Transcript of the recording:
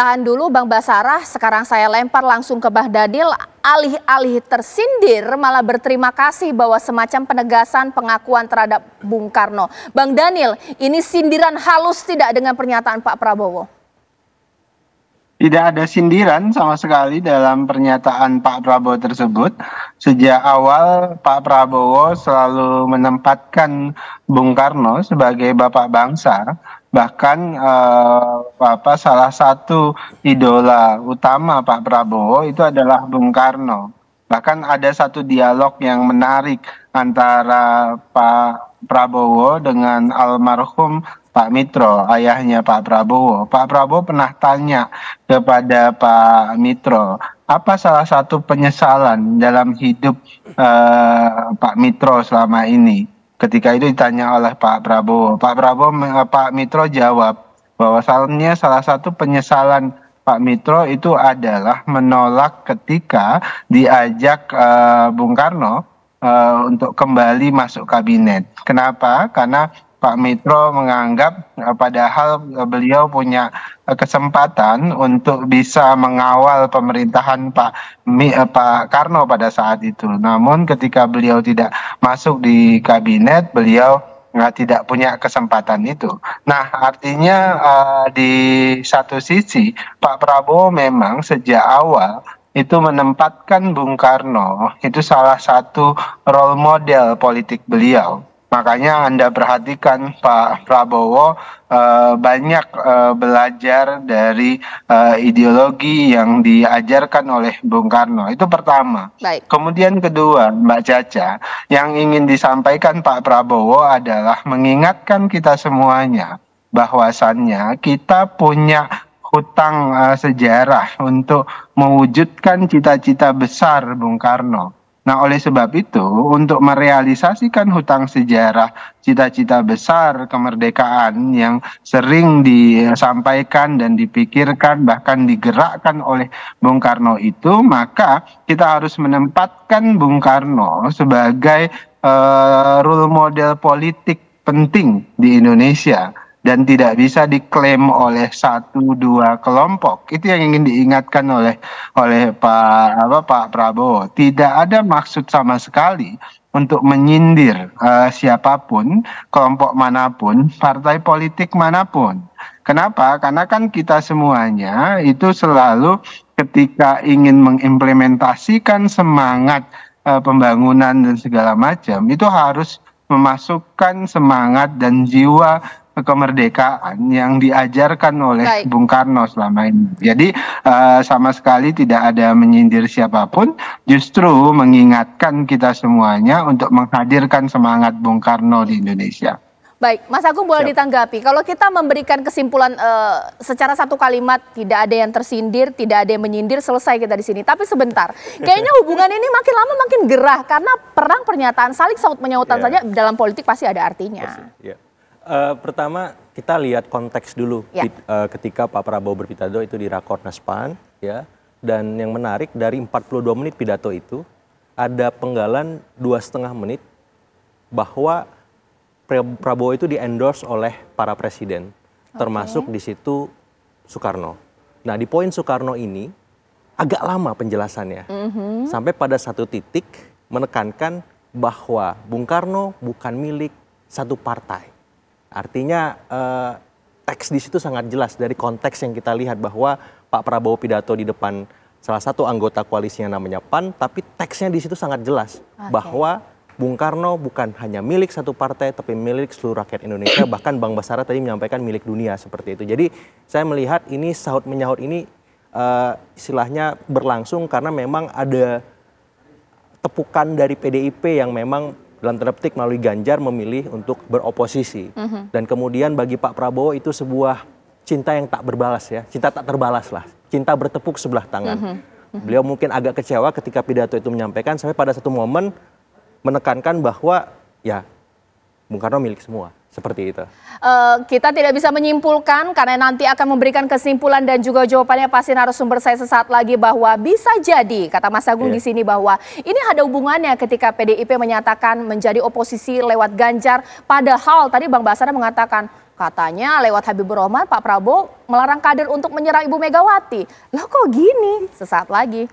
Tahan dulu Bang Basarah, sekarang saya lempar langsung ke Bang Daniel. Alih-alih tersindir malah berterima kasih bahwa semacam penegasan pengakuan terhadap Bung Karno. Bang Daniel, ini sindiran halus tidak dengan pernyataan Pak Prabowo? Tidak ada sindiran sama sekali dalam pernyataan Pak Prabowo tersebut. Sejak awal Pak Prabowo selalu menempatkan Bung Karno sebagai bapak bangsa. Bahkan salah satu idola utama Pak Prabowo itu adalah Bung Karno. Bahkan ada satu dialog yang menarik antara Pak Prabowo dengan almarhum Pak Mitro, ayahnya Pak Prabowo. Pak Prabowo pernah tanya kepada Pak Mitro, apa salah satu penyesalan dalam hidup Pak Mitro selama ini? Ketika itu ditanya oleh Pak Prabowo. Pak Mitro jawab bahwasannya salah satu penyesalan Pak Mitro itu adalah menolak ketika diajak Bung Karno untuk kembali masuk kabinet. Kenapa? Karena Pak Mitro menganggap padahal beliau punya kesempatan untuk bisa mengawal pemerintahan Pak Karno pada saat itu. Namun ketika beliau tidak masuk di kabinet, beliau tidak punya kesempatan itu. Nah, artinya di satu sisi Pak Prabowo memang sejak awal itu menempatkan Bung Karno itu salah satu role model politik beliau. Makanya Anda perhatikan Pak Prabowo banyak belajar dari ideologi yang diajarkan oleh Bung Karno. Itu pertama. Baik. Kemudian kedua, Mbak Caca, yang ingin disampaikan Pak Prabowo adalah mengingatkan kita semuanya bahwasannya kita punya hutang sejarah untuk mewujudkan cita-cita besar Bung Karno. Nah, oleh sebab itu, untuk merealisasikan hutang sejarah, cita-cita besar kemerdekaan yang sering disampaikan dan dipikirkan, bahkan digerakkan oleh Bung Karno itu, maka kita harus menempatkan Bung Karno sebagai role model politik penting di Indonesia. Dan tidak bisa diklaim oleh satu dua kelompok. Itu yang ingin diingatkan oleh Pak Prabowo. Tidak ada maksud sama sekali untuk menyindir siapapun, kelompok manapun, partai politik manapun. Kenapa? Karena kan kita semuanya itu selalu ketika ingin mengimplementasikan semangat pembangunan dan segala macam, itu harus memasukkan semangat dan jiwa kemerdekaan yang diajarkan oleh Bung Karno selama ini. Jadi sama sekali tidak ada menyindir siapapun, justru mengingatkan kita semuanya untuk menghadirkan semangat Bung Karno di Indonesia. Baik, Mas Agung boleh ditanggapi. Kalau kita memberikan kesimpulan secara satu kalimat, tidak ada yang tersindir, tidak ada yang menyindir, selesai kita di sini. Tapi sebentar, kayaknya hubungan ini makin lama makin gerah karena perang pernyataan saling saut menyautan saja dalam politik pasti ada artinya. Pertama kita lihat konteks dulu ketika Pak Prabowo berpidato itu di Rakornas PAN, ya, dan yang menarik dari 42 menit pidato itu ada penggalan 2,5 menit bahwa Prabowo itu di-endorse oleh para presiden, termasuk di situ Soekarno. Nah, di poin Soekarno ini agak lama penjelasannya, sampai pada satu titik menekankan bahwa Bung Karno bukan milik satu partai. Artinya teks di situ sangat jelas dari konteks yang kita lihat bahwa Pak Prabowo pidato di depan salah satu anggota koalisi yang namanya PAN, tapi teksnya di situ sangat jelas bahwa Bung Karno bukan hanya milik satu partai, tapi milik seluruh rakyat Indonesia. Bahkan Bang Basarah tadi menyampaikan milik dunia seperti itu. Jadi saya melihat ini sahut menyahut ini istilahnya berlangsung karena memang ada tepukan dari PDIP yang memang dalam tanda petik melalui Ganjar memilih untuk beroposisi. Dan kemudian bagi Pak Prabowo itu sebuah cinta yang tak berbalas ya. Cinta tak terbalas lah. Cinta bertepuk sebelah tangan. Beliau mungkin agak kecewa ketika pidato itu menyampaikan sampai pada satu momen menekankan bahwa ya Bung Karno milik semua. Seperti itu. Kita tidak bisa menyimpulkan karena nanti akan memberikan kesimpulan dan juga jawabannya pasti narasumber saya sesaat lagi bahwa bisa jadi kata Mas Agung di sini bahwa ini ada hubungannya ketika PDIP menyatakan menjadi oposisi lewat Ganjar, padahal tadi Bang Basarah mengatakan Katanya lewat Habibur Rahman Pak Prabowo melarang kader untuk menyerang Ibu Megawati. Lah kok gini? Sesaat lagi.